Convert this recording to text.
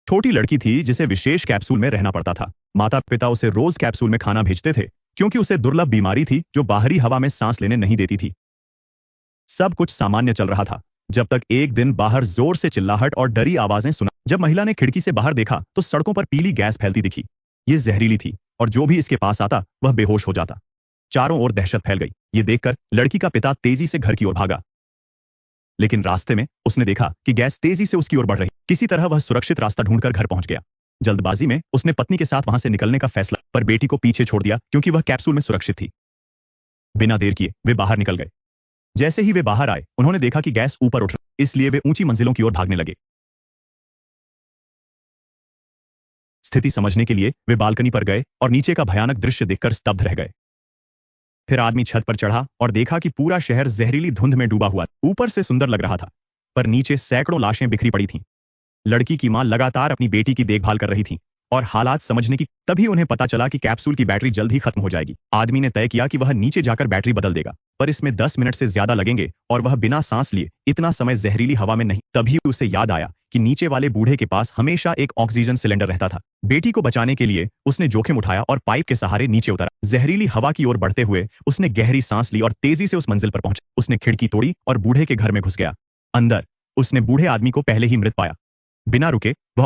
छोटी लड़की थी जिसे विशेष कैप्सूल में रहना पड़ता था। माता पिता उसे रोज कैप्सूल में खाना भेजते थे क्योंकि उसे दुर्लभ बीमारी थी जो बाहरी हवा में सांस लेने नहीं देती थी। सब कुछ सामान्य चल रहा था जब तक एक दिन बाहर जोर से चिल्लाहट और डरी आवाजें सुना। जब महिला ने खिड़की से बाहर देखा तो सड़कों पर पीली गैस फैलती दिखी। ये जहरीली थी और जो भी इसके पास आता वह बेहोश हो जाता। चारों ओर दहशत फैल गई। ये देखकर लड़की का पिता तेजी से घर की ओर भागा, लेकिन रास्ते में उसने देखा कि गैस तेजी से उसकी ओर बढ़ रही। किसी तरह वह सुरक्षित रास्ता ढूंढकर घर पहुंच गया। जल्दबाजी में उसने पत्नी के साथ वहां से निकलने का फैसला पर बेटी को पीछे छोड़ दिया क्योंकि वह कैप्सूल में सुरक्षित थी। बिना देर किए वे बाहर निकल गए। जैसे ही वे बाहर आए उन्होंने देखा कि गैस ऊपर उठ रही, इसलिए वे ऊंची मंजिलों की ओर भागने लगे। स्थिति समझने के लिए वे बालकनी पर गए और नीचे का भयानक दृश्य देखकर स्तब्ध रह गए। फिर आदमी छत पर चढ़ा और देखा कि पूरा शहर जहरीली धुंध में डूबा हुआ। ऊपर से सुंदर लग रहा था, पर नीचे सैकड़ों लाशें बिखरी पड़ी थीं। लड़की की मां लगातार अपनी बेटी की देखभाल कर रही थी और हालात समझने की। तभी उन्हें पता चला कि कैप्सूल की बैटरी जल्द ही खत्म हो जाएगी। आदमी ने तय किया कि वह नीचे जाकर बैटरी बदल देगा, पर इसमें 10 मिनट से ज्यादा लगेंगे और वह बिना सांस लिए इतना समय जहरीली हवा में नहीं। तभी उसे याद आया कि नीचे वाले बूढ़े के पास हमेशा एक ऑक्सीजन सिलेंडर रहता था। बेटी को बचाने के लिए उसने जोखिम उठाया और पाइप के सहारे नीचे उतरा। जहरीली हवा की ओर बढ़ते हुए उसने गहरी सांस ली और तेजी से उस मंजिल पर पहुंचा। उसने खिड़की तोड़ी और बूढ़े के घर में घुस गया। अंदर उसने बूढ़े आदमी को पहले ही मृत पाया। बिना रुके वह